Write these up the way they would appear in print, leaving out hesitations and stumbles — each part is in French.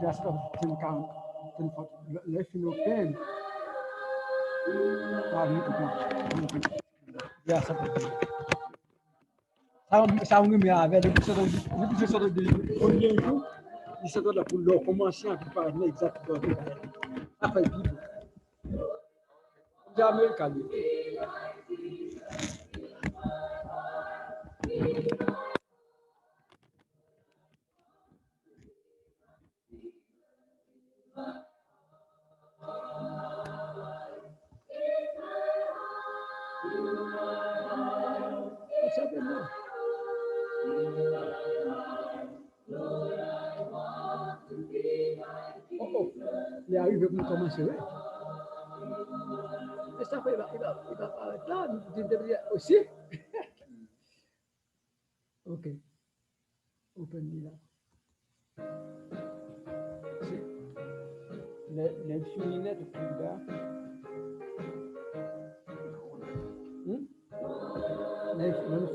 That's what Tim Count, Tim Fort, let you know, pain. Ya, ça on met avec le professeur de premier jour, il se doit pour leur commencer à parler exactement. Après, Bible. Jamais calé. Oh, il arrive pour commencer, oui. Et ça fait, il va arrêter là, nous devrions aussi. Ok, open it up. Les lunettes de plus bas. Les programme.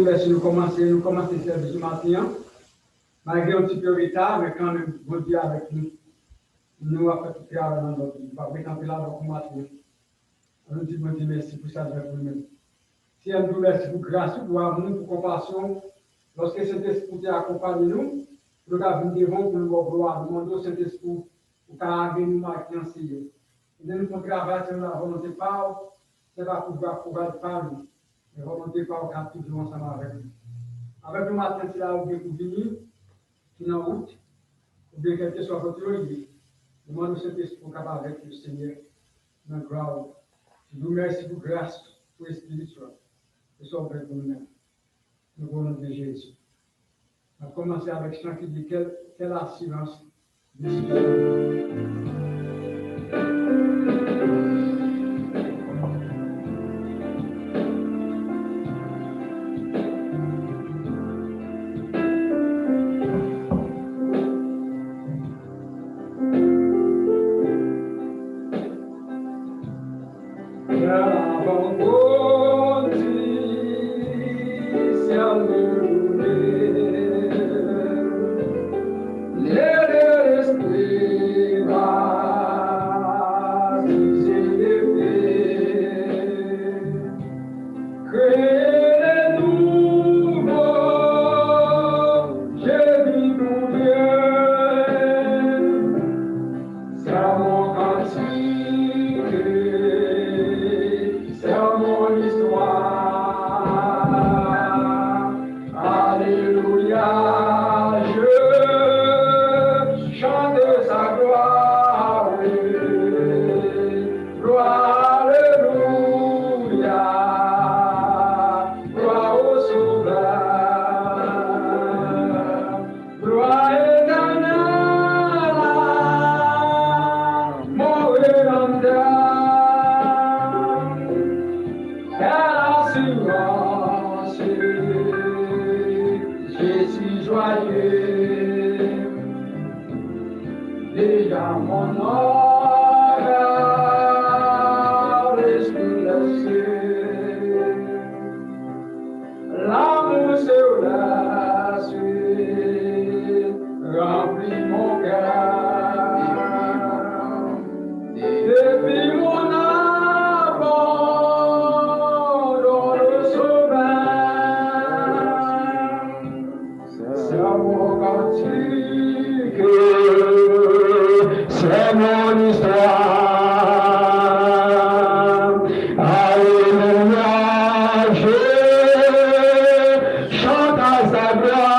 Merci, nous commençons le service du matin, malgré un petit peu de retard, mais quand même, bon Dieu avec nous, nous avons fait tout le travail dans notre vie, nous avons été là pour matin. Nous disons bon Dieu merci pour ça, pour nous-mêmes. Si elle nous remercie pour grâce, pour amour, pour compassion, lorsque cet esprit accompagne nous, nous avons devant pour nous gloire, nous demandons cet esprit pour qu'il nous marque en signe. Et nous pour travailler sur la volonté par, c'est pas pour par nous. Mais volonté par au cap toujours ensemble avec nous. Avec le matin, c'est là où vous venir, qui est en route, ou bien quel que soit votre lieu. Demandons cet esprit capable avec le Seigneur, notre gloire. Je vous remercie pour grâce, pour spirituel. Et soit pour nous-mêmes. Nous voulons de Jésus. On va commencer avec chant qui dit quelle assurance de quelle assurance, Jésus joyeux, déjà mon regard resplandecé, l'amour sur la suite remplit mon cœur. Depuis mon abandon le sauveur, c'est mon cantique, c'est mon histoire. Alléluia, je chante à sa gloire.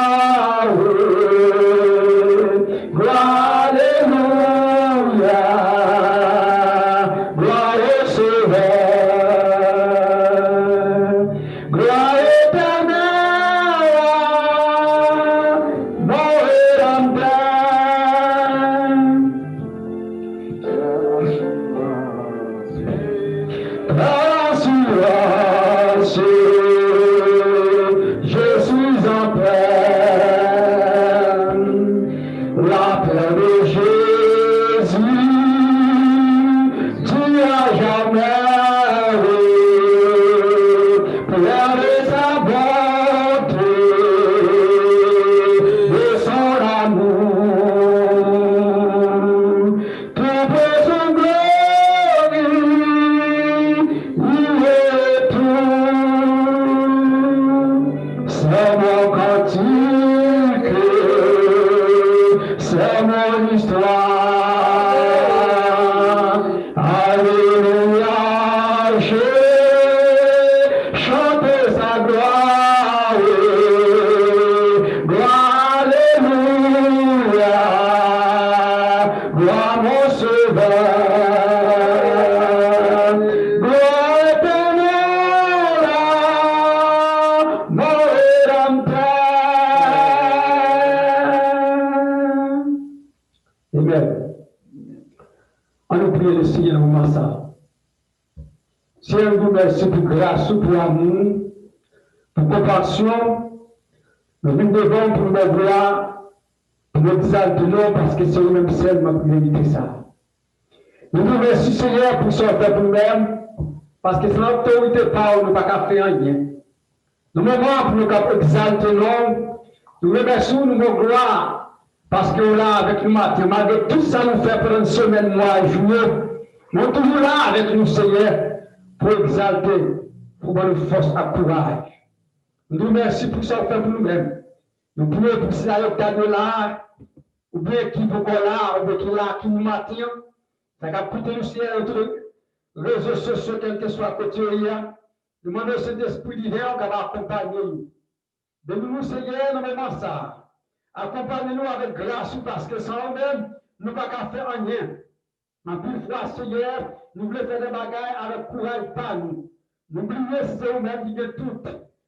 Alléluia, gloire au Sauveur, gloire éternelle, mon Rédempteur. Assurance, je suis en paix, la paix de Jésus dura jamais, plein de sa bonté, de son amour, tout pour son gloire, il est tout. C'est mon cantique, c'est mon histoire. Alléluia, je chante sa gloire. Gloire, alléluia, gloire mon Sauveur. Gloire éternelle, mon Rédempteur. Amen. On nous prie le Seigneur au moment ça. Seigneur, nous merci pour grâce, pour amour, pour compassion. Nous venons devant pour nous gloire, pour nous exalter parce que c'est nous-mêmes seulement qui mérite ça. Nous nous remercions, Seigneur, pour ce fait pour nous-mêmes, parce que sans autorité par nous ne pouvons pas faire rien. Nous moment pour nous exalter, nous remercions nous nos gloires, parce que nous là avec nous matin, malgré tout ça nous fait pendant une semaine, mois et jour, nous sommes toujours là avec nous, Seigneur, pour exalter, pour donner force et courage. Nous nous remercions pour ce fait pour nous-mêmes. Nous prions pour cela, de là, ou bien qui vous là, ou bien qui là, qui nous matin. Ça va coûter nous, Seigneur, notre réseaux sociaux, quel que soit côté, nous demandons cet esprit divin qui va accompagner nous. Donne-nous, Seigneur, normalement ça. Accompagnez-nous avec grâce, parce que sans nous-mêmes, nous ne pouvons pas faire rien. En plus fois, Seigneur, nous voulons faire des bagailles avec courage par nous. N'oubliez, c'est vous-même qui fait tout.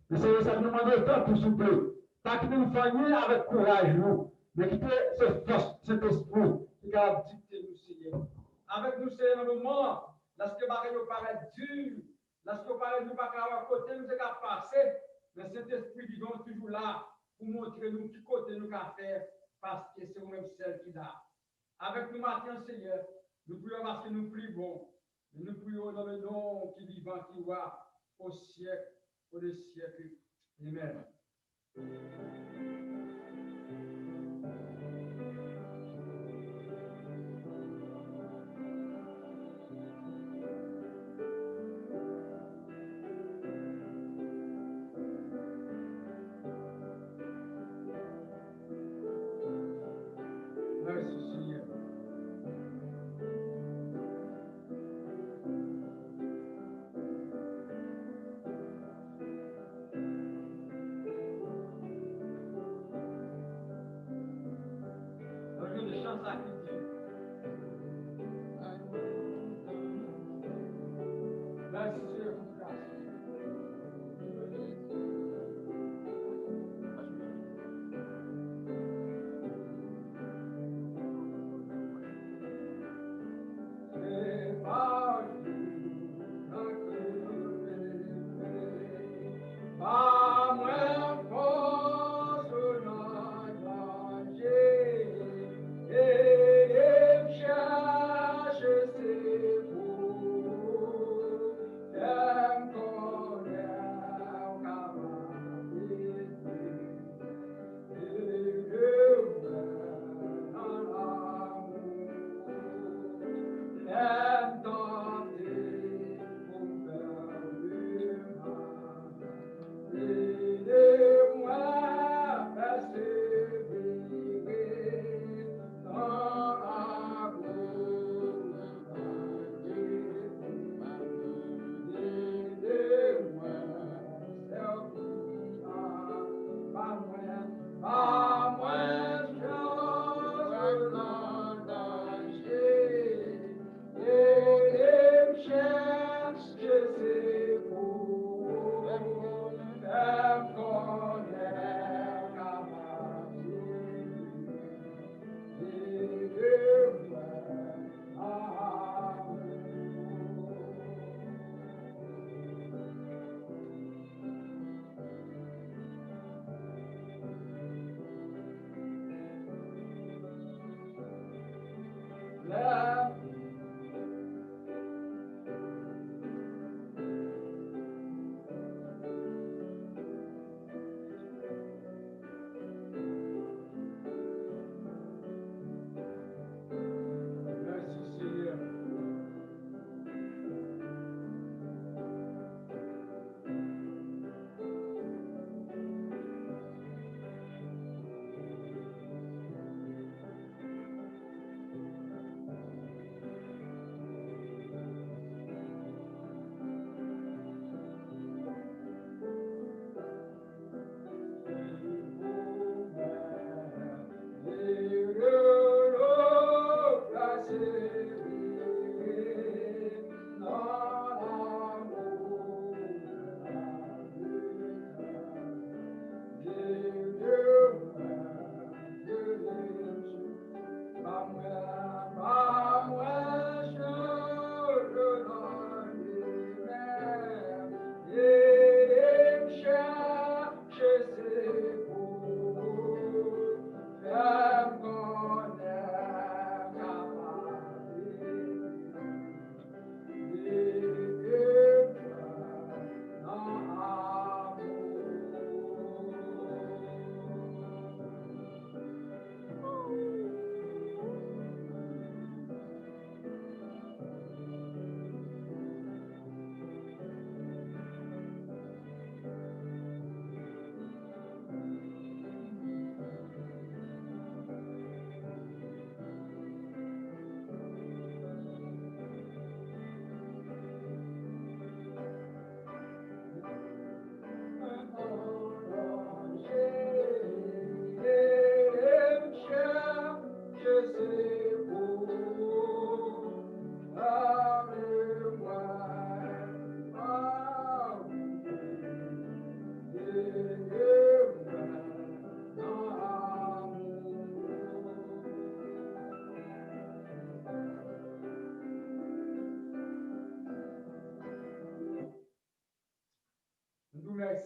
Mais c'est ça que nous demandons le temps pour souffler. Pas que nous fassions avec courage, nous, mais qui fait cette force, cet esprit qui va dicter nous, Seigneur. Avec nous, Seigneur, dans le moment, lorsque les bagailles nous paraissent dures, lorsque nous paraissent nous pas à côté, nous sommes capables de passer, mais cet esprit vivant est toujours là pour montrer nous qui côté nous qu'à faire, parce que c'est vous-même celle qui d'a. Avec nous matin, Seigneur, nous prions parce que nous prions. Nous prions dans le nom qui vivant, qui voit au siècle, au siècle. Amen. Merci, Seigneur.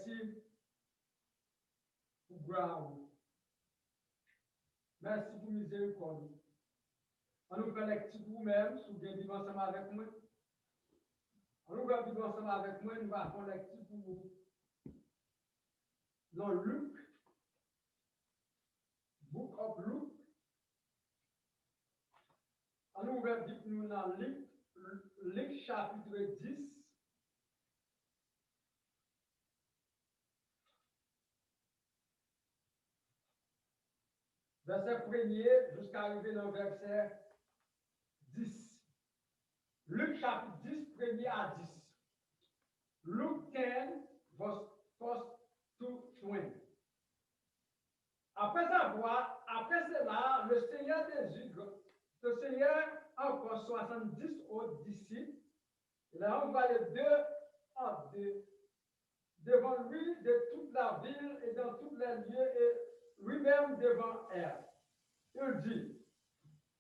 merci pour grâce. Merci pour miséricorde. On nous fait lecture pour vous-même, si vous vivez ensemble avec moi. On nous va vivre ensemble avec moi, nous allons faire lecture pour vous. Dans Luc, Book of Luke, on nous va vivre nous dans Luc chapitre 10. Verset 1er jusqu'à arriver dans le verset 10. Luc chapitre 10, 1er à 10. Luke 10, verse 1 to 20. Après cela, le Seigneur Jésus, le Seigneur encore 70 autres disciples, il a envoyé deux devant lui de toute la ville et dans tous les lieux et lui-même devant elle. Il dit,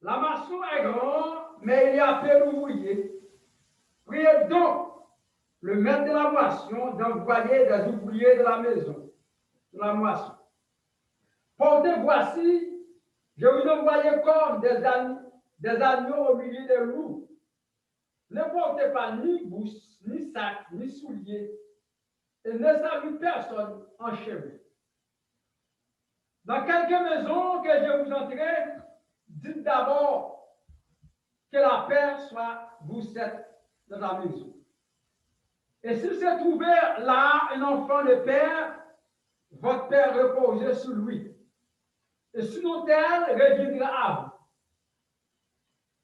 la maçon est grande, mais il y a peu d'ouvriers. Priez donc le maître de la moisson d'envoyer des ouvriers de la maison, de la moisson. Portez, voici, je vous envoie comme des agneaux au milieu des loups. Ne portez pas ni bouche, ni sac, ni souliers, et ne salue personne en cheveux. Dans quelque maison que je vous entrerai, dites d'abord que la paix soit vous êtes dans la maison. Et s'il se trouvait là un enfant de père, votre père reposait sur lui. Et sinon elle reviendra à vous.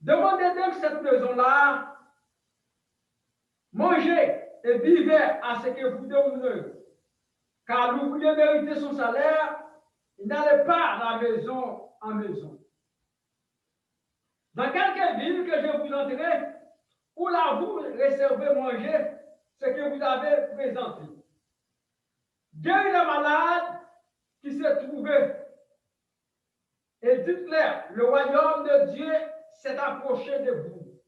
Demandez donc cette maison-là, mangez et vivez à ce que vous demandez. Car l'ouvrier mérite son salaire, il n'allait pas de la maison en maison. Dans quelque ville que je vous entrerai, où là vous réservez manger ce que vous avez présenté. Guéris les malades qui se trouvaient et dites-leur, le royaume de Dieu s'est approché de vous.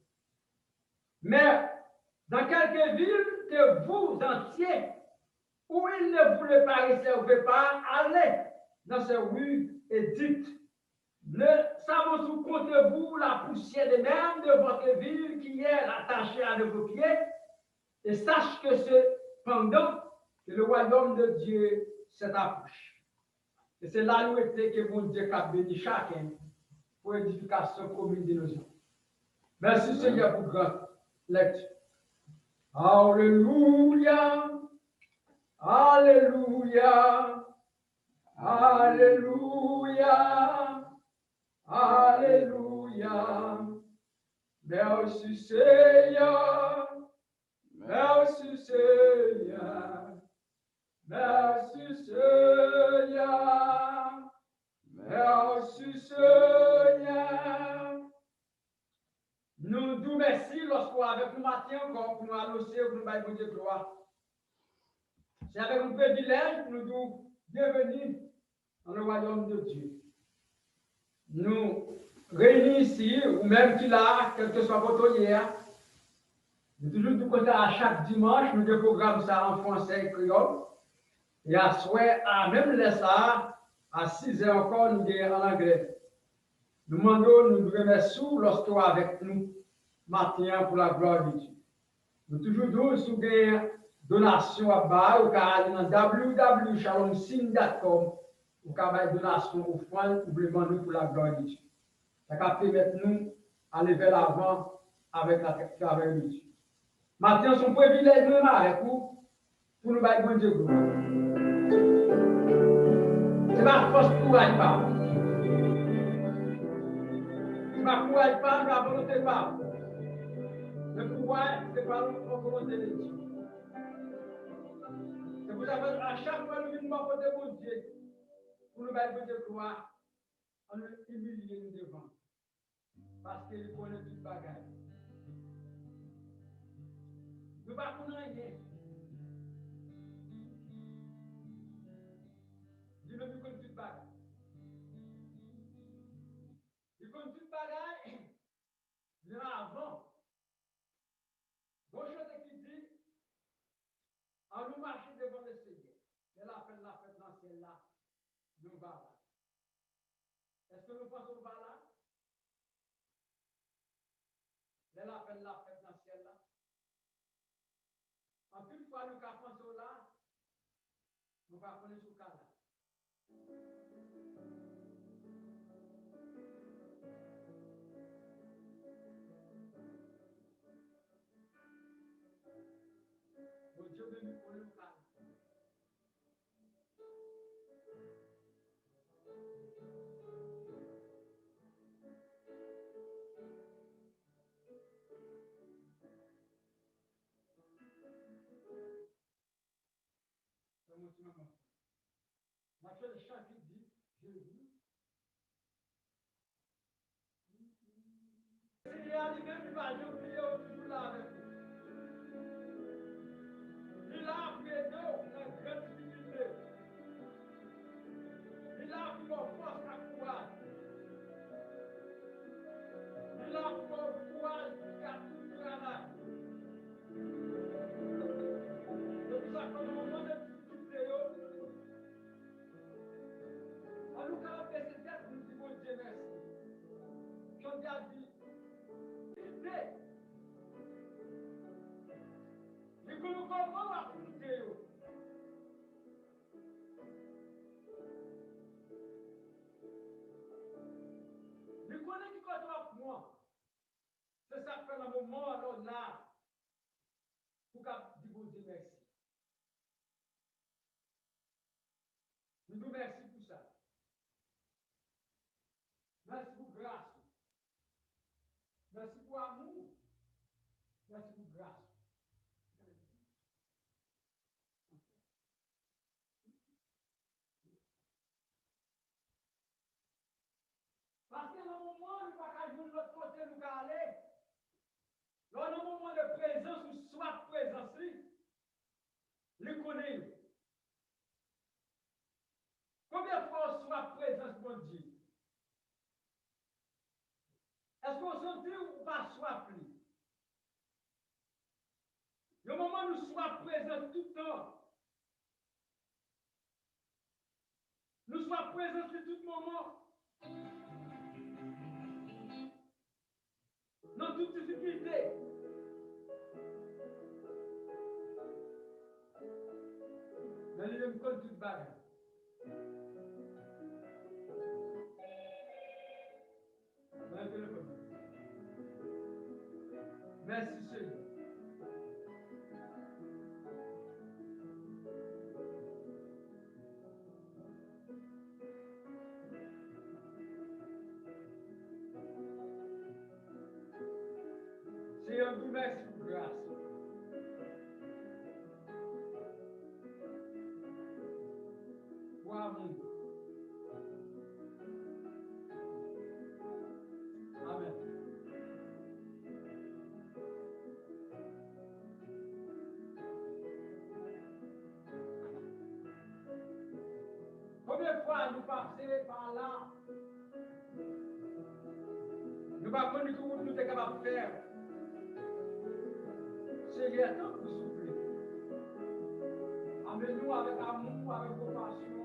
Mais dans quelque ville que vous entiers, où il ne voulait pas réserver pas, allez dans ces rues et dites, ne savons-nous contre vous la poussière de même de votre ville qui est attachée à vos pieds, et sache que cependant que le royaume de Dieu s'est approché. Et c'est là où était que mon Dieu a béni chacun pour l'édification commune de nos gens. Merci Seigneur pour grande lecture. Alléluia, Alléluia, Alléluia, Alléluia. Merci Seigneur, merci Seigneur, merci Seigneur, merci Seigneur. Nous nous merci lorsqu'on avec nous matin encore pour nous annoncer pour nous bailler de gloire. C'est avec un privilège pour nous bienvenue dans le royaume de Dieu. Nous réunis ici, ou même qui là, quel que soit votre hier, nous toujours du côté à chaque dimanche, nous déprogrammons ça en français et créole. Et à souhait, à même laisser ça, à 6 heures encore, nous disons en anglais. Nous demandons, nous remercions lorsqu'on est avec nous, matin, pour la gloire de Dieu. Nous toujours nous sous des donations à bas, ou car dans www.shalomsin.com, ou car donation au fond, oublions nous pour la gloire de Dieu. Ça va permettre nous aller vers l'avant avec la travail de Dieu. Maintenant, son privilège même avec vous, pour nous battre bon Dieu gloire. C'est ma force pour aller pas. C'est ma courage pas, ma volonté pas. Le pouvoir, c'est pas la volonté de Dieu. Et vous avez à chaque fois nous venons côté mon Dieu, pour nous battre bon Dieu gloire, on nous humilie nous devant. Parce qu'il connaît toute bagaille. Nous ne pouvons pas rien. Lui même connaît toute bagaille. Il connaît toute bagaille. Mais avant, bon chose qui dit, on nous marche devant le Seigneur. nous va là. Est-ce que nous pensons pas là? Elle appelle la fête dans le ciel là. En plus, fois nous pensons là, nous va connaître ce cas là. Bon Dieu veut nous connaître le cas. Matthieu le chapitre dit, Jésus. Seigneur lui-même, il va nous prier toujours là avec nous. Il a appris nous la grande difficulté. Il a appris nos forces à courage. Il a appris nos courage à tout travail. C'est pour ça que nous moment de difficulté, on nous a fait cette tête, nous disons Dieu merci. J'en ai dit, idée. Et que nous comment affronter. Je connais qui contre moi. C'est ça que le moment alors là, pour dire Dieu merci. Nous nous merci pour ça. Merci pour grâce. Merci pour amour. Merci pour grâce. Parce que dans le moment où nous ne pouvons pas jouer de l'autre côté, nous allons aller. Dans le moment de présence ou soit présence, nous connaissons. Combien de fois on soit présence, mon Dieu? Est-ce qu'on sentit ou pas soit plus? Le moment où nous soyons présents tout le temps, nous soyons présents tout le moment, dans toute difficulté. Mais il me colle toute balle. Merci Seigneur. Seigneur, nous merci pour grâce. Pour amour. Amen. Combien de fois nous passons par là, nous ne savons pas ce que nous sommes capables de faire. Seigneur, tant que vous soufflez. Amenez-nous avec amour, avec compassion.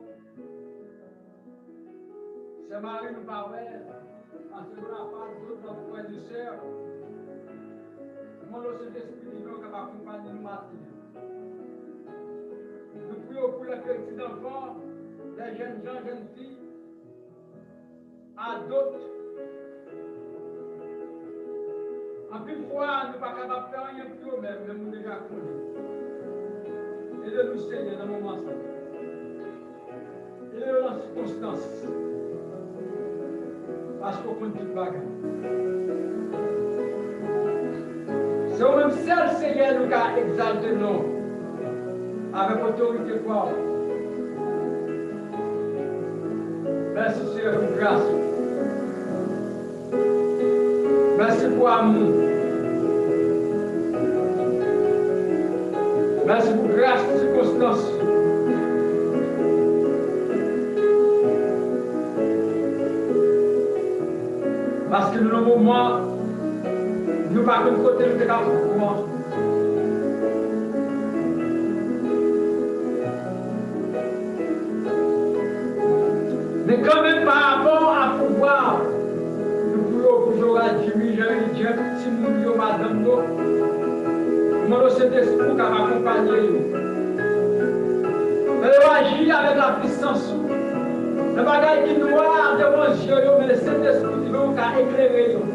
C'est Marie nous parle, parce que nous n'avons pas d'autres notre frères et sœurs. Nous le Saint-Esprit qui va accompagner nous matin. Nous prions pour les petits enfants, les jeunes gens, jeunes filles, adultes. En plus de fois, nous ne sommes pas capables de faire rien pour eux-mêmes, mais nous déjà connus. Et de nous Seigneur dans le moment ça. Et de la circonstance. Parce qu'on compte toute bagarre. C'est au même seul Seigneur nous qui a exalté nous. Avec autorité forte. Merci Seigneur pour grâce. Merci pour amour. Merci pour grâce de circonstance. Parce que dans le moment, nous ne pouvons pas côté de la courant. manger petit moun madame yo. Mon Saint-Esprit qui va accompagner nous. Mais agir avec la puissance. Le bagage qui noir devant Dieu, mais le Saint-Esprit qui va éclairer nous.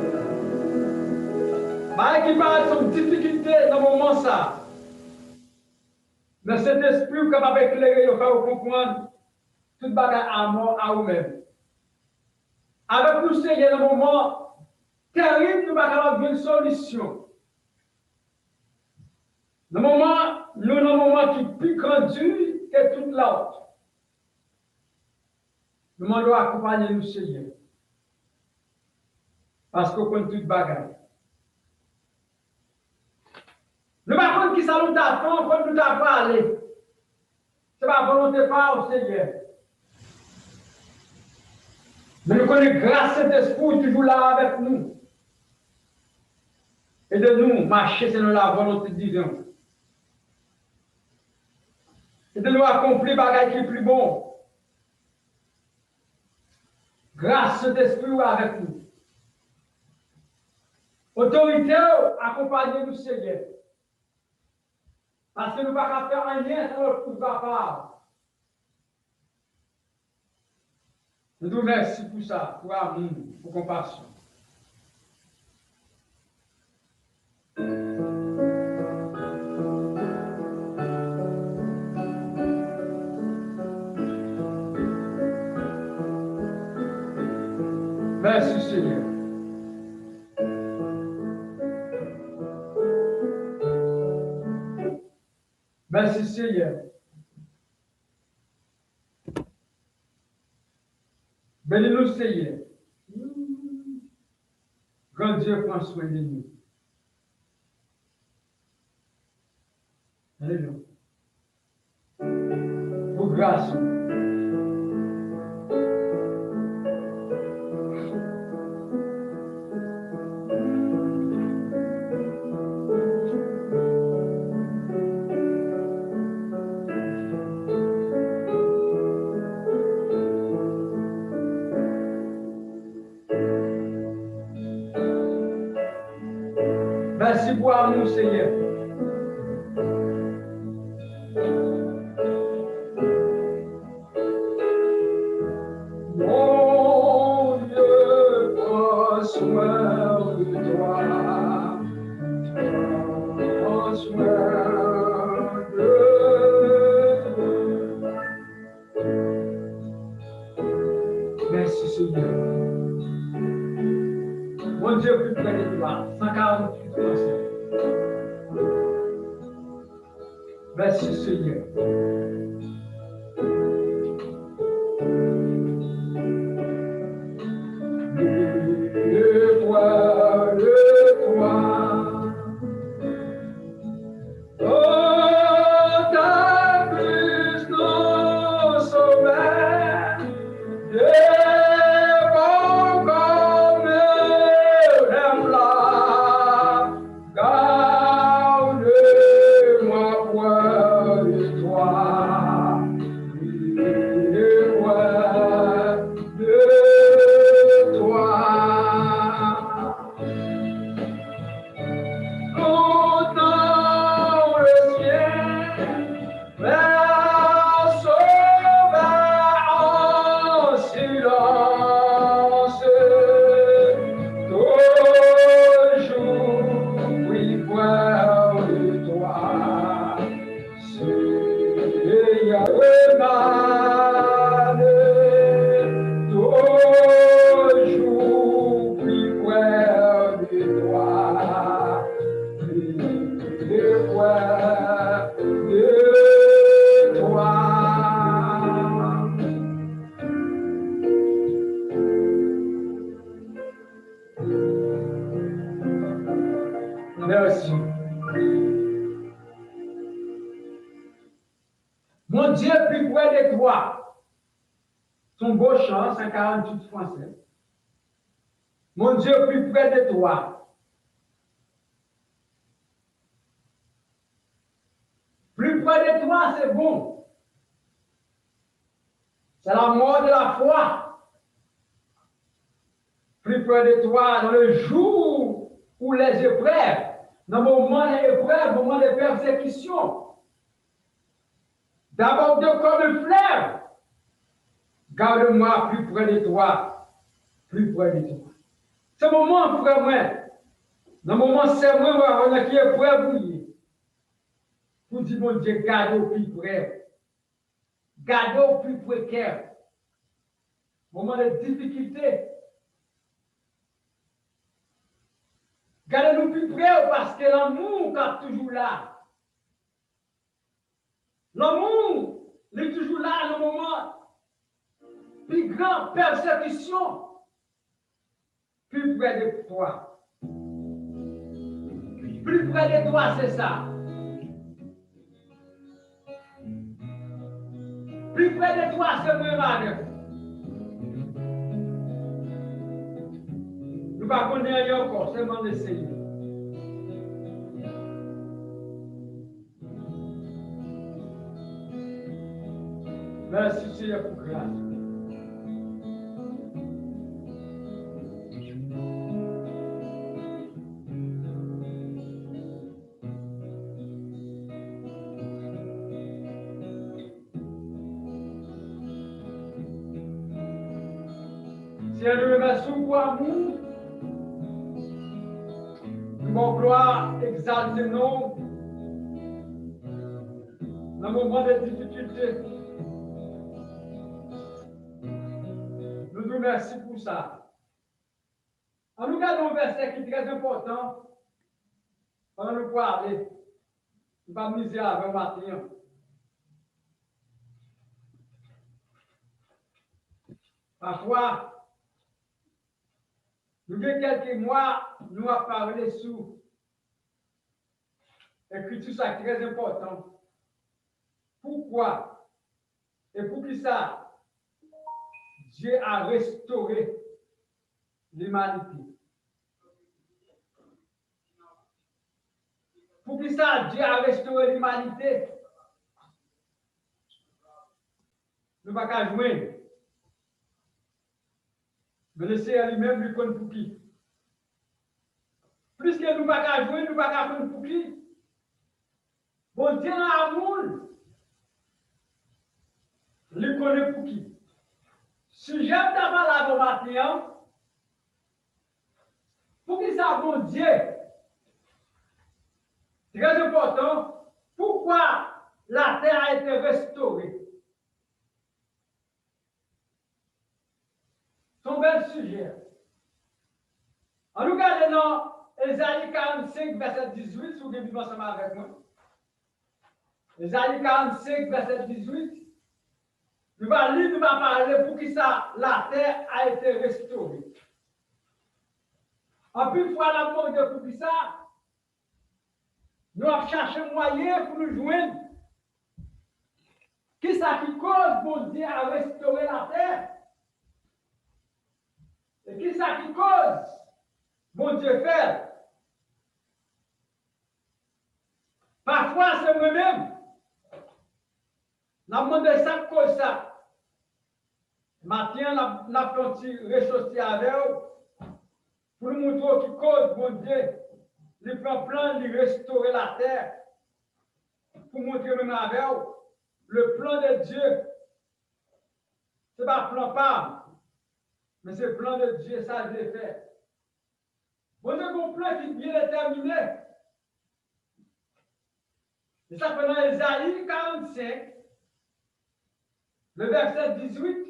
Mais qui parle de difficulté dans le moment ça. Mais cet esprit capable d'éclairer, il faut comprendre tout bagage à mort à vous-même. Avec nous, c'est un moment terrible, nous avons une solution. Le moment, nous avons un moment qui est plus grandi que tout l'autre. Nous devons accompagner nous, Seigneur. Parce qu'on connaît tout bagage. Nous ne savons pas qui ça nous attend, quand nous avons parlé. Ce n'est pas volonté par au Seigneur. Mais nous connaissons grâce à cet esprit toujours là avec nous. Et de nous marcher selon la volonté divine. Et de nous accomplir des choses qui est plus bon. Grâce à cet esprit avec nous. Autorité, accompagnez-nous, Seigneur. Parce que nous ne pouvons pas faire rien sans notre pouvoir. Nous nous remercions pour ça, pour amour, pour compassion. Merci Seigneur. Merci Seigneur. Bénis-nous Seigneur. Grand Dieu prend soin de nous. Alléluia. Pour grâce. Merci pour amour, Seigneur. Mon Dieu, prends soin de toi. Prends soin de toi. Merci, Seigneur. Mon Dieu, plus près de toi. 148 Français. Merci, Seigneur. Merci. Mon Dieu, plus près de toi. Son beau chant, 148 Français. Mon Dieu, plus près de toi. Plus près de toi, c'est bon. C'est la mort de la foi. Plus près de toi, dans le jour ou les épreuves, dans le moment des épreuves, au moment des persécutions. D'abord, comme un fleuve, garde-moi plus près de toi, plus près de toi. Ce moment, frère, moi, dans le moment, c'est moi, on a qui est prêt pour dire, mon Dieu, garde au plus près, garde au plus précaire, moment de difficulté. Gardez-nous plus près parce que l'amour est toujours là. L'amour est toujours là dans le moment. Plus grande persécution, plus près de toi. Plus près de toi, c'est ça. Plus près de toi, c'est moi, nous ne pas connaître encore, seulement l'essayer. Merci Seigneur pour grâce. Seigneur, nous remercions pour amour. Nous gloire, exalte nous dans le moment de difficulté. Nous nous remercions pour ça. En nous regardant un verset qui est très important, pendant nous parler, nous ne pas miser avec matin. Parfois, nous avons quelques mois, nous avons parlé sur l'écriture, ça très important. Pourquoi? Et pour qui ça? Dieu a restauré l'humanité. Pour qui ça? Dieu a restauré l'humanité. Nous ne pouvons pas jouer. Mais le Seigneur lui-même lui connaît pour qui. Plus que nous ne pouvons pas jouer, nous ne pouvons pas connaître pour qui. Bon Dieu dans l'amour, lui connaît pour qui. Si j'aime d'abord la matin, pour qui ça, bon Dieu? Très important, pourquoi la terre a été restaurée? C'est un bel sujet. En nous regardant dans Ésaïe 45, verset 18, si vous voulez vivre ensemble avec moi. Ésaïe 45, verset 18. Nous allons lire, nous allons parler pour qui ça, la terre a été restaurée. En plus, fois l'amour de pour qui ça, nous avons cherché un moyen pour nous joindre. Qui ça qui cause, bon Dieu, à restaurer la terre? Et qui ça qui cause, bon Dieu, fait? Parfois, c'est moi-même. Nous demandé ça cause ça. Maintenant, nous avons réchauffer avec eux pour nous montrer qui cause, bon Dieu, il prend plan de restaurer la terre. Pour montrer même avec eux le plan de Dieu. Ce n'est pas un plan pas, mais c'est le plan de Dieu, ça je l'ai fait. Bon Dieu, un plan qui est bien déterminé. Et ça fait dans Ésaïe 45, le verset 18,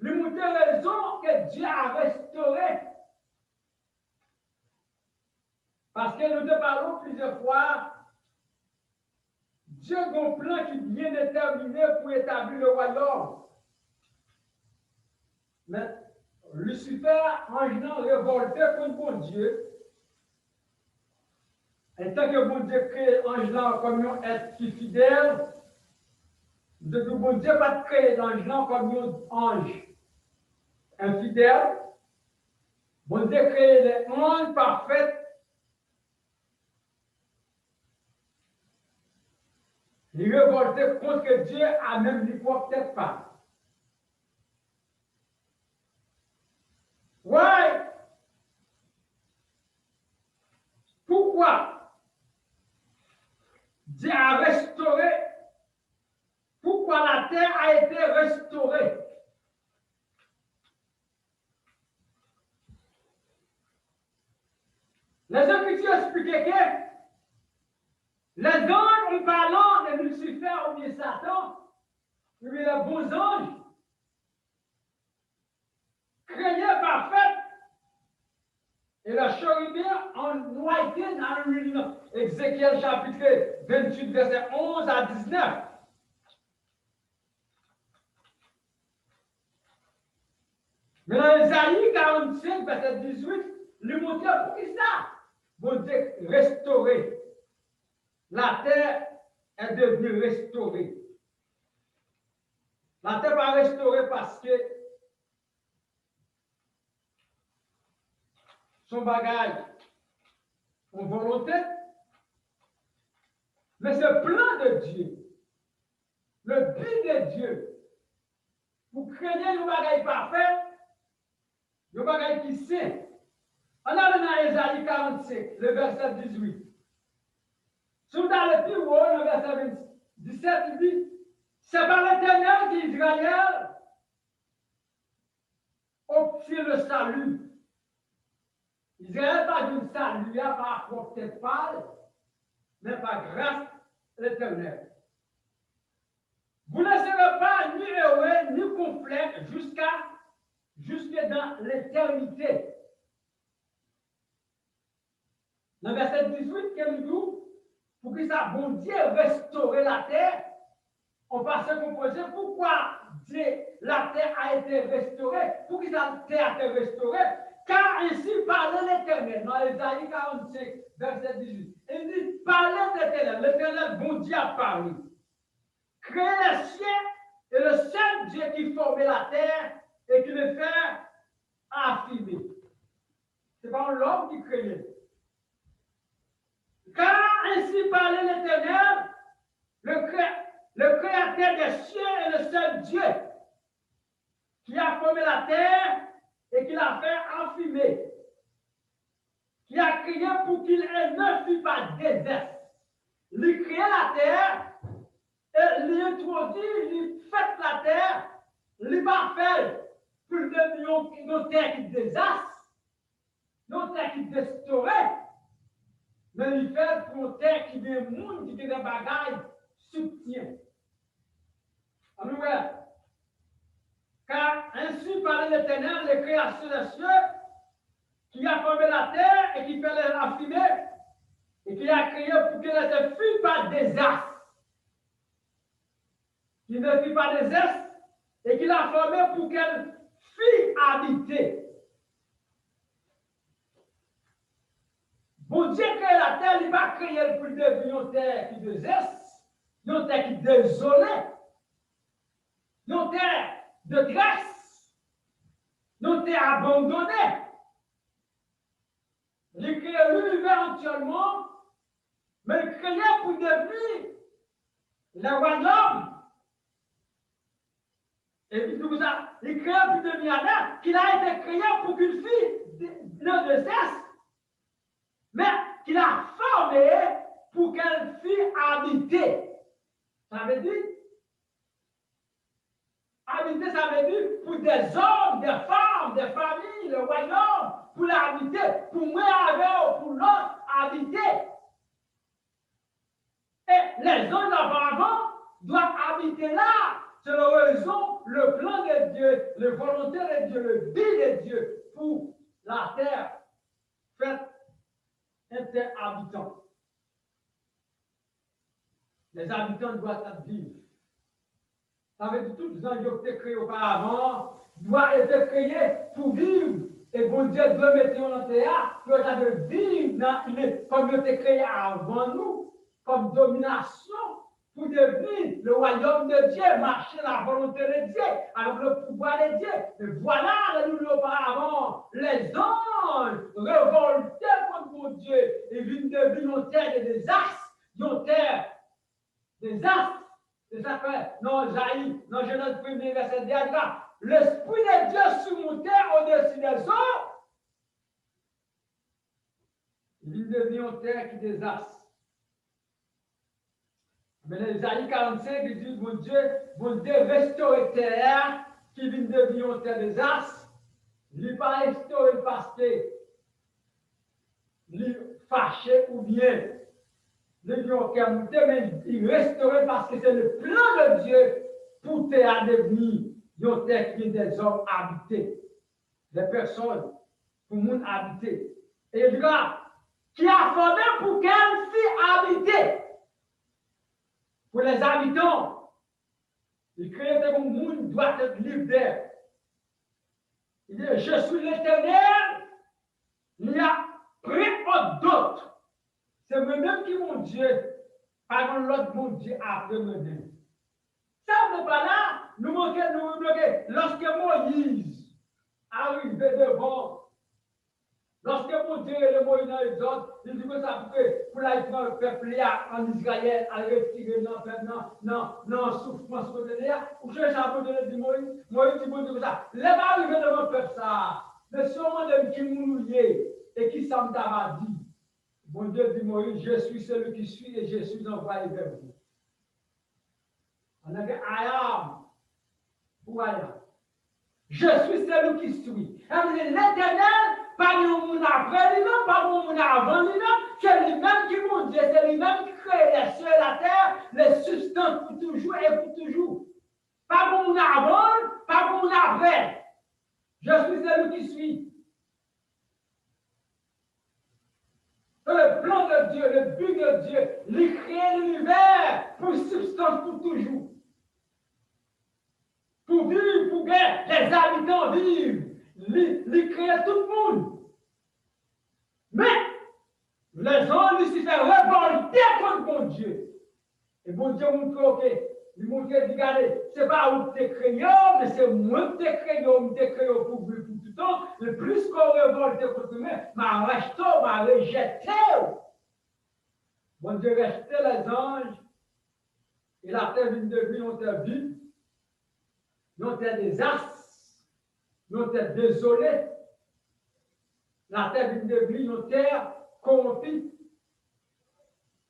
lui montrer raison que Dieu a restauré. Parce que nous te parlons plusieurs fois, Dieu a un plan qui est bien déterminé pour établir le royaume. Mais Lucifer, ange révolté contre bon Dieu, et tant que bon Dieu crée ange comme un être qui fidèle, de que bon Dieu va créer l'ange comme un ange infidèle, bon Dieu crée les anges parfaits. Il révolté contre que Dieu a même dit quoi peut-être pas. Ouais. Dieu a restauré. Pourquoi la terre a été restaurée? Les Écritures expliquaient que les anges, en parlant de Lucifer ou de Satan, les bons anges, craignaient parfait. Et la chérubin en noyé dans le livre Ézéchiel chapitre 28, verset 11 à 19. Mais dans Isaïe 45, verset 18, le montre pour qui ça? Bon Dieu, restaurer. La terre est devenue restaurée. La terre va restaurer parce que son bagage en volonté, mais ce plan de Dieu, le but de Dieu, pour créer un bagage parfait, un bagage qui sait. On a dans Ésaïe 45, le verset 18. Si vous allez le plus haut, le verset 17, il dit, c'est par l'Éternel qu'Israël obtient le salut. Israël pas du salut, par propre pâle, mais par grâce de l'Éternel. Vous ne serez pas ni heureux, ni complet jusque dans l'éternité. Dans le verset 18, quel nous pour que ça, bon Dieu, restaurer la terre, on va se composer pourquoi Dieu, la terre a été restaurée, pour que la terre a été restaurée, car ainsi parlait l'Éternel, dans Ésaïe 45, verset 18. Il dit, parlez l'Éternel, l'Éternel, bon Dieu a parlé. Créer les cieux et le seul Dieu qui formait la terre et qui le fait affirmer. Ce n'est pas l'homme qui créait. Car ainsi parlait l'Éternel, le créateur des cieux et le seul Dieu qui a formé la terre et qui l'a fait enfumer, qui a crié pour qu'il ne fût pas désert. Il créait la terre et il introduit, il fait la terre, il va faire pour devenir une terre qui désastre, une terre qui détruit. Mais il fait pour une terre qui est monde, qui est des bagages subtils. Alléluia. Car ainsi parlait l'Éternel, les créations des cieux, qui a formé la terre et qui fait la fumée, et qui a créé pour qu'elle ne fût pas désastre. Qui ne fût pas désastre, et qui l'a formé pour qu'elle fût habitée. Bon Dieu crée la terre, il va créer pour devenir une terre qui déseste, une terre qui désolée, une terre de grâce, une terre abandonnée. Il crée l'univers entièrement, mais il crée pour devenir le royaume. Et puis tout ça, il crée pour devenir là, qu'il a été créé pour qu'une fille ne déseste. Mais qu'il a formé pour qu'elle fût habitée. Ça veut dire, habiter, ça veut dire pour des hommes, des femmes, des familles, le royaume, pour l'habiter, pour moi avec ou pour l'autre, habiter. Et les hommes auparavant doivent habiter là. C'est la raison, le plan de Dieu, la volonté de Dieu, le but de Dieu pour la terre faite habitants. Les habitants doivent vivre. Ça veut dire que tous les gens qui ont été créés auparavant doivent être créés pour vivre. Et bon Dieu doit mettre en terre pour vivre comme ils ont été créés avant nous, comme domination, pour devenir le royaume de Dieu, marcher la volonté de Dieu, avec le pouvoir de Dieu. Et voilà, nous auparavant, les anges révoltés contre mon Dieu et viennent devenir une terre de désastre, une terre de désastre. C'est ça que, dans Genèse 1er, verset 10, l'Esprit de Dieu surmontait au-dessus des eaux. Il vient devenir une terre qui désastre. Mais dans Isaïe 45, il dit, mon Dieu restaurer terre qui vient de devenir une terre des as. Il n'est pas restauré parce que il est fâché ou bien il est monté, mais il est restauré parce que c'est le plan de Dieu pour terre devenir une terre qui est des hommes habités, des personnes pour le monde habiter. Et il dit qui a formé pour qu'elle fille habiter. Pour les habitants, il crée que le monde doit être libre d'air. Il dit, je suis l'Éternel, il y a rien d'autre. C'est moi-même qui mon Dieu, par l'autre mon Dieu après moi-même. Ça n'est pas là, nous bloquer. Lorsque Moïse arrivait devant, lorsque mon Dieu et le Moïse dans les autres, il dit que ça fait pour le peuple en Israël à retirer non, souffrance de l'air, ou chercher à abandonner de Moïse, Moïse dit bon Dieu ça, les pas arriver devant le peuple ça, mais sûrement de qui mouillé et qui s'en t'a dit. Bon Dieu dit Moïse, je suis celui qui suis et je suis envoyé vers vous. On a dit Ayam ou Ayam. Je suis celui qui suis. L'Éternel, pas nous après lui-même, pas nous avant lui-même, c'est lui-même qui mon Dieu, c'est lui-même qui crée les cieux et la terre, les substances pour toujours et pour toujours. Pas nous avant, pas nous après. Je suis celui qui suis. Le plan de Dieu, le but de Dieu, il crée l'univers pour substance pour toujours. Pour vivre, pour que les habitants vivent, il crée tout le monde. Mais les gens, Lucifer, révoltés contre mon Dieu. Et mon Dieu montre que, il montre, regardez, ce n'est pas où tu es créé, mais c'est moi qui t'ai créé, pour vivre pour tout le temps. Le plus qu'on révolte contre moi, m'a rejeté, m'a rejeté. Mon Dieu restait les anges, et la terre vient de devenir une terre vide, une terre des as, une terre désolée. La terre vient de devenir une terre corrompue.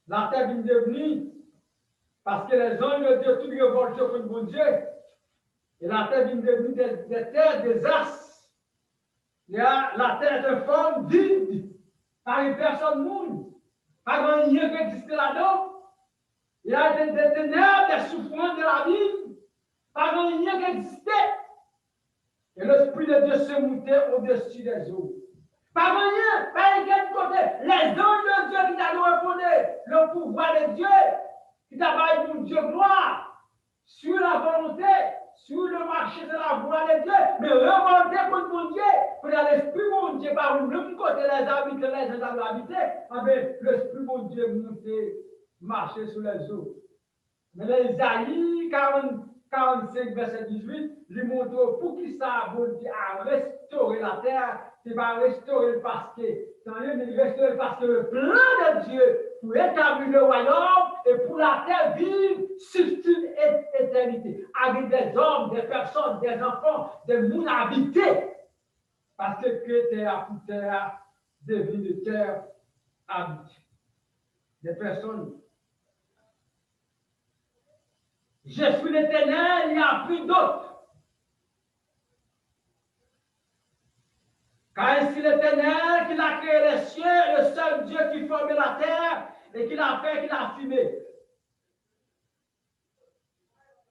La terre vient de devenir, parce que les anges de Dieu, tout révolté contre mon Dieu, et la terre vient de devenir des terres des as. La terre est une forme vide, par une personne monde. Pas rien qui existe là-dedans. Il y a des ténèbres, des souffrances de la vie. Pas rien qui existait. Et l'Esprit de Dieu se montait au-dessus des eaux. Pas rien, pas quel côté. Les anges de Dieu qui t'ont répondu, le pouvoir de Dieu, qui t'a parlé pour Dieu gloire, sur la volonté, sur le marché de la voie de Dieu, mais remonter pour mon Dieu, pour l'Esprit mon Dieu, par le même côté, les habitants, les gens habitaient, l'Esprit mon Dieu montait, marcher sur les eaux. Mais les Isaïe 45, verset 18, lui montre pour qui ça, bon Dieu, a restauré la terre, c'est pas restaurer parce que, il restaurer parce que le plan de Dieu pour établir le royaume et pour la terre vive, substance et éternité, avec des hommes, des personnes, des enfants, des mondes habités. Parce que terre pour terre devient de terre habitée. Des personnes. Je suis l'Éternel, il n'y a plus d'autres. Car ainsi l'Éternel qui a créé les cieux, le seul Dieu qui formait la terre et qui l'a fait, qui l'a fumé.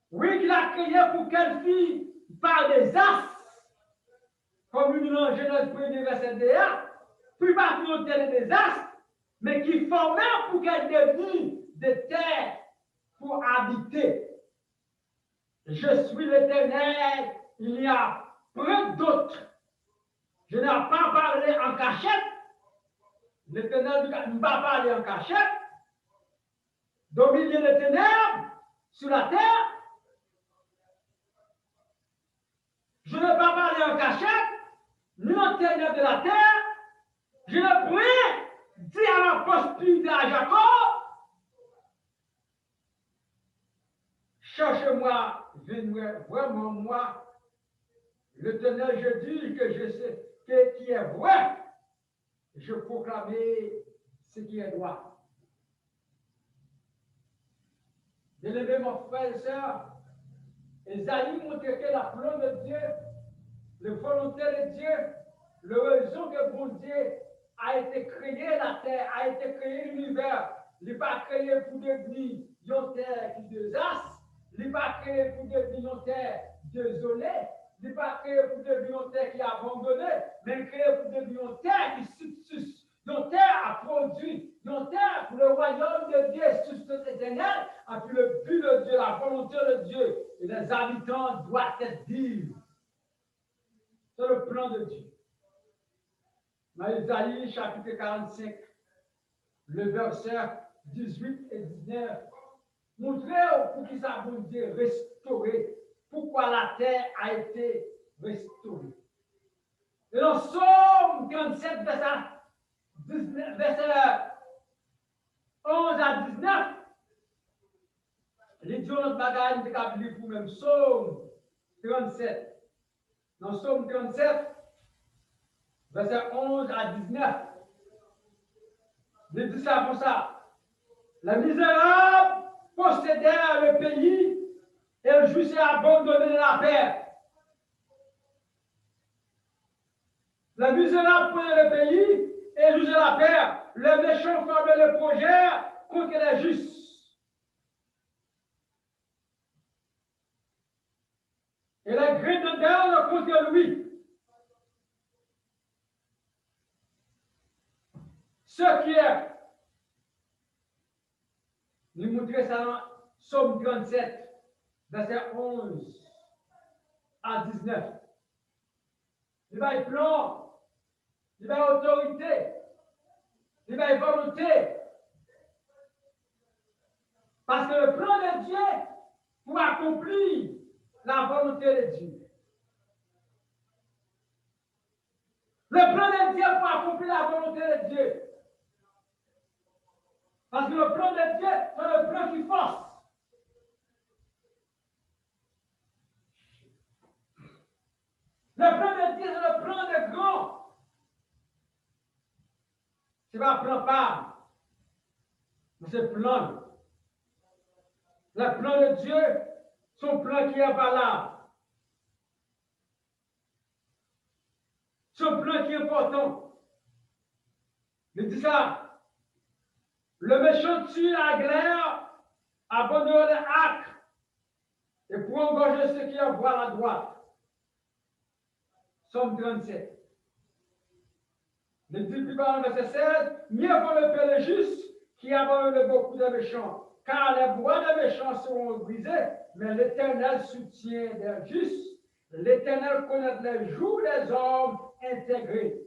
Oui, qu'il a créé pour qu'elle fille par des as, comme nous dans Genèse 1, verset 1, puis par une terre des as, mais qui formait pour qu'elle devienne des terres pour habiter. Je suis l'Éternel, il y a peu d'autres. Je n'ai pas parlé en cachette. L'Éternel ne va pas parler en cachette. Dominer les ténèbres sur la terre. Je ne vais pas parler en cachette, ni en ténèbres de la terre. Je ne pourrais dire à la postérité à Jacob, cherchez-moi, venez vraiment moi. L'Éternel, je dis que je sais ce qui est vrai. Je proclame ce qui est droit. Bien-aimés, mon frère et soeur, Esaïe montre que la plan de Dieu, la volonté de Dieu, la raison que bon Dieu a été créé la terre, a été créé l'univers. Il n'est pas créé pour devenir une terre qui désastre, il n'est pas créé pour devenir une terre désolée, il n'est pas créé pour devenir une terre qui est abandonnée, mais il est créé pour devenir une terre qui subsiste. Une terre a produit, une terre pour le royaume de Dieu, substance éternelle, et puis le but de Dieu, la volonté de Dieu, et les habitants doivent être vivre. C'est le plan de Dieu. Dans Isaïe chapitre 45, le verset 18 et 19, montrez pour qui ça veut dire restaurer, pourquoi la terre a été restaurée. Et dans Psaume 37, verset 11 à 19, les dieux de bagaille de Kabli pour même Psaume 37. Dans Psaume 37, verset 11 à 19, il dit ça pour ça. Les misérables possédèrent le pays et le juste abandonné la paix. Les misérables prenaient le pays et jugeaient la paix. Les méchants formaient le projet contre les justes. Et les grénadeurs contre lui. Ce qui est, nous montrons ça dans Psaume 37, verset 11 à 19. Il va y plan, il va y autorité, il va y volonté. Parce que le plan de Dieu pour accomplir la volonté de Dieu. Le plan de Dieu pour accomplir la volonté de Dieu. Parce que le plan de Dieu, c'est le plan qui force. Le plan de Dieu, c'est le plan de grand. Ce n'est pas un plan pas, mais c'est le plan. Le plan de Dieu, son plan qui est valable. Son plan qui est important. Il dit ça. Le méchant tue la glaire, abandonne les actes, et pour engorger ceux qui envoient la droite. Somme 37. Il dit plus bas dans le verset 16, mieux vaut le paix le juste qui abandonne beaucoup de méchants, car les bois des méchants seront brisés, mais l'Éternel soutient les justes. L'Éternel connaît les jours des hommes intégrés.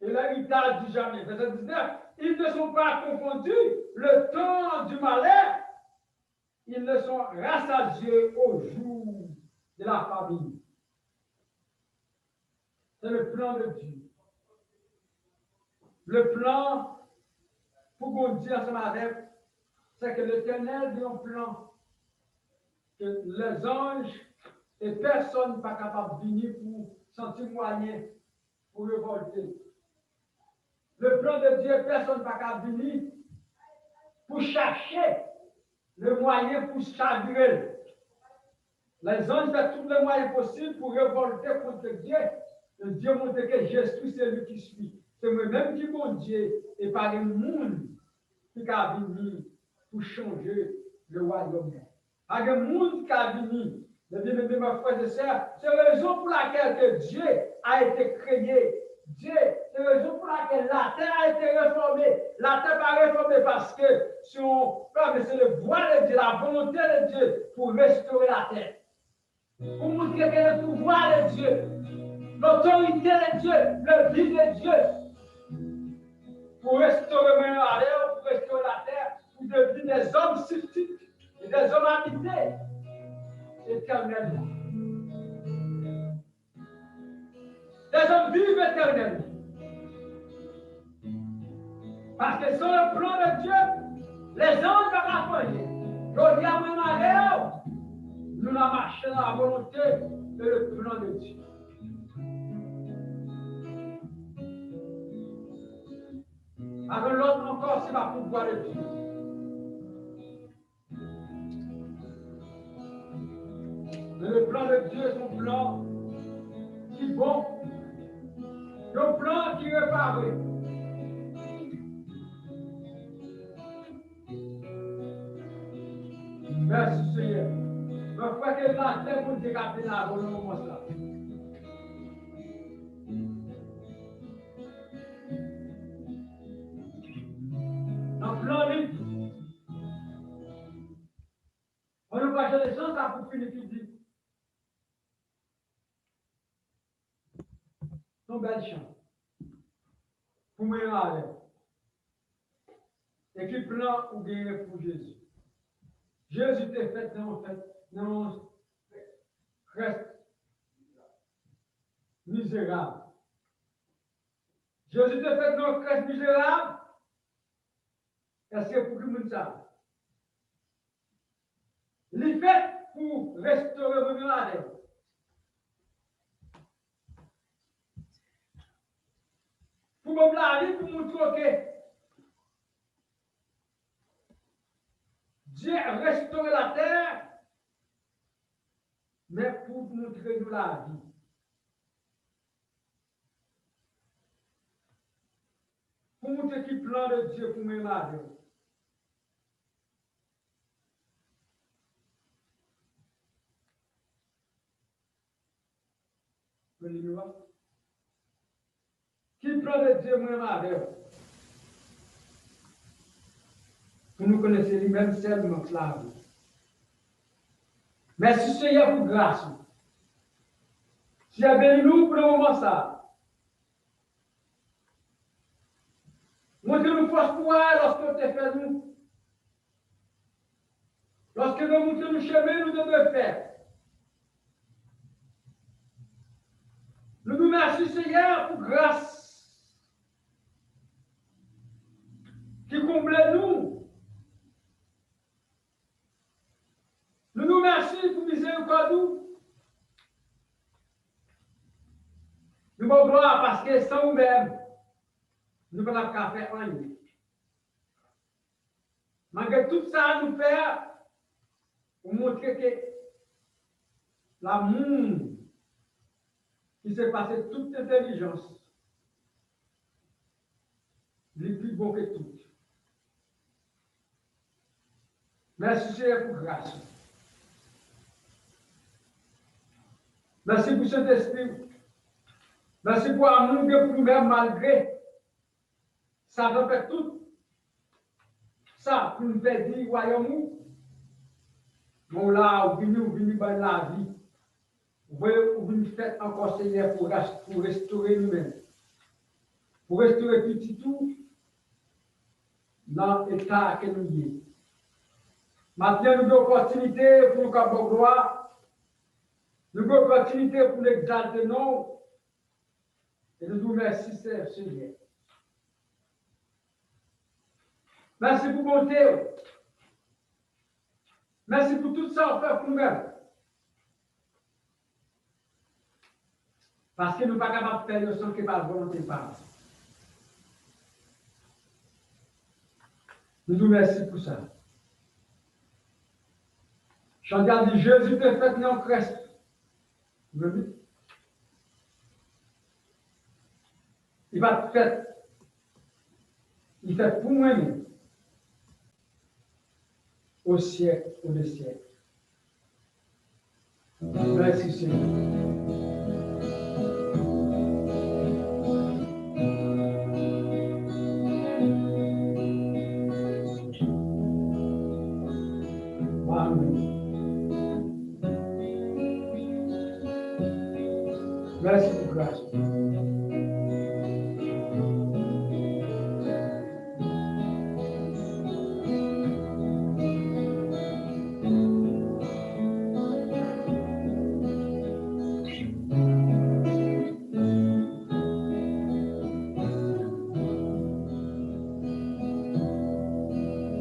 Et l'héritage du jamais. Verset 19. Ils ne sont pas confondus le temps du malheur. Ils ne sont rassasiés au jour de la famille. C'est le plan de Dieu. Le plan, pour qu'on dise ensemble avec, c'est que l'Éternel dit un plan que les anges et personne n'est pas capable de venir pour sentir moyen pour révolter. Le plan de Dieu, personne n'est pas capable de venir pour chercher le moyen pour chavrer. Les anges font tous les moyens possibles pour révolter contre Dieu. Et Dieu montre que Jésus, c'est lui qui suit. C'est moi-même qui mon Dieu et pas le monde qui a venu pour changer le royaume. Pas le monde qui a venu. Le bien-aimé, ma frère et sœur, c'est la raison pour laquelle que Dieu a été créé. Dieu, c'est la raison pour laquelle la terre a été réformée. La terre pas réformée parce que c'est le voie de Dieu, la volonté de Dieu pour restaurer la terre. Pour montrer que le pouvoir de Dieu, l'autorité de Dieu, le vie de Dieu, pour restaurer la terre, pour restaurer la terre, pour devenir des hommes subtils et des hommes habités éternellement. Des hommes vivent éternellement. Parce que sur le plan de Dieu, les anges ne peuvent pas manger. Je dis à mon mari, nous avons marché dans la volonté et le plan de Dieu. Avec l'autre encore, c'est la pouvoir de Dieu. Mais le plan de Dieu est son plan qui est bon. Le plan qui répare. Merci Seigneur. Je crois que la terre pour dégager la bonne moment ça. Dans le plan libre. On ne va pas de sens à pour finir qui dit. Son bel chant. Pour me aller. Et qui plan ou gagner pour Jésus. Jésus t'est fait non, reste misérable. Jésus t'est fait non, reste misérable. Est-ce que pour que nous ça? Il est fait pour restaurer mon malade. Pour me blaguer, pour montrer que Dieu a restauré la terre, mais pour montrer nous la vie. Pour montrer qu'il plan de Dieu pour me malade. Qui plan de Dieu moi malade? Pour nous connaître lui-même seulement la vie. Merci Seigneur pour grâce. Tu as béni nous pour le moment ça. Montrez-nous force pour lorsque tu fait nous. Lorsque nous montrons le chemin, nous devons faire. Nous nous remercions Seigneur pour grâce qui comble nous. Nous nous remercions pour miséricorde nous. Nous vous gloire parce que sans nous-mêmes, nous ne pouvons pas faire rien. Malgré tout ça, nous faire pour montrer que l'amour qui s'est passé toute intelligence, il est plus beau que tout. Merci Seigneur pour grâce. Merci pour cet esprit. Merci pour l'amour que pour nous-mêmes, malgré ça va faire tout. Ça, pour nous faire dire, voyons-nous, bon là, vous venez dans la vie. Vous venez faire encore Seigneur pour restaurer nous-mêmes. Pour restaurer petit tout dans l'état que nous sommes. Maintenant, nous avons l'opportunité pour nous avoir gloire. Nous avons l'opportunité pour nous exalter nous. Et nous vous remercions, Seigneur. Merci pour bonté. Merci pour tout ça, on fait pour nous-mêmes. Parce que nous ne sommes pas capables de faire le sang qui par volonté par. Nous vous remercions pour ça. Chantal dit Jésus te fait non Christ. Il va te faire. Il fait pour moi-même. Au siècle ou des siècles. Merci Seigneur. Merci pour grâce.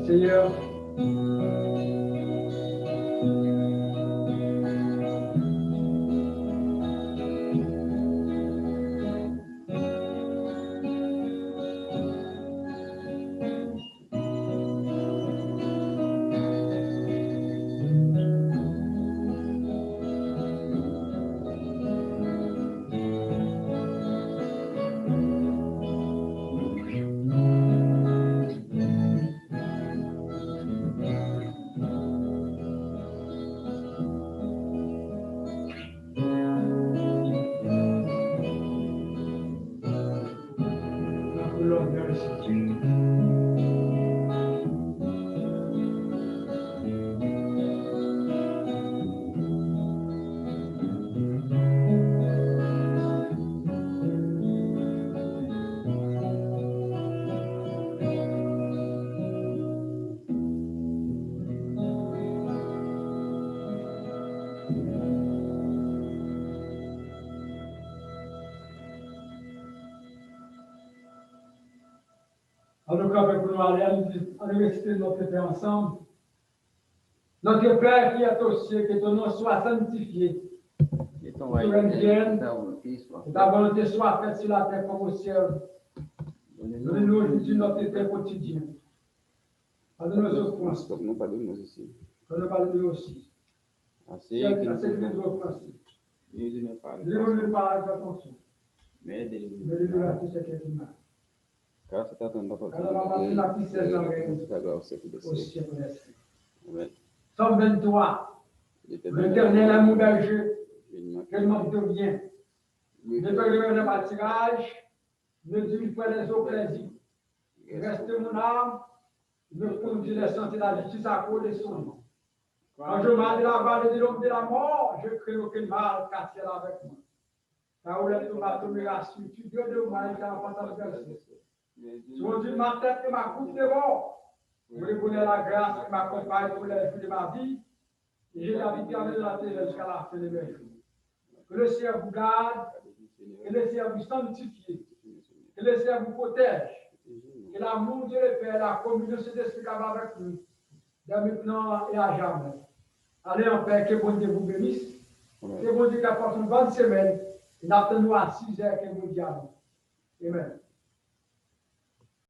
Seigneur, aller à l'université de notre Père ensemble. Notre Père qui est aux cieux, que ton nom soit sanctifié. Que ton règne vienne, que ta volonté soit faite sur la terre comme au ciel. Donne-nous aujourd'hui notre pain quotidien. Pardonne nos offenses. Nous pardonnons aussi. Pardonne-nous aussi. Assez que nous offenses. Délivre-nous par la ton son. Mais Délivre-nous la tout ce qui est du mal. Car c'est à ton Car la puissance en règne au ciel pour les siècles. Amen. Somme 23. L'Éternel a mon berger, que ne manque de rien. Ne perdrai le pâturage, ne diminue pas les eaux plaisirs. Reste mon âme, me conduit les sentiers de la justice à cause de son nom. Quand je marche de la vallée de l'ombre de la mort, je crains aucun mal, car tu es avec moi. Car où est ton bâton me rassure, tu Dieu de moi et tu as entendu berger. Tu conduis ma tête et ma coupe de mort. Vous me donnez la grâce qui m'accompagne tous les jours de ma vie. Et j'ai la vie de la terre jusqu'à la fin de mes jours. Que le ciel vous garde, que le ciel vous sanctifie, que le ciel vous protège, que l'amour de le Père, la communion de cet esprit avec nous, de maintenant et à jamais. Allez en paix, que bon Dieu vous bénisse, que bon Dieu apporte une bonne semaine, et n'attendons à 6 heures que vous diable. Amen.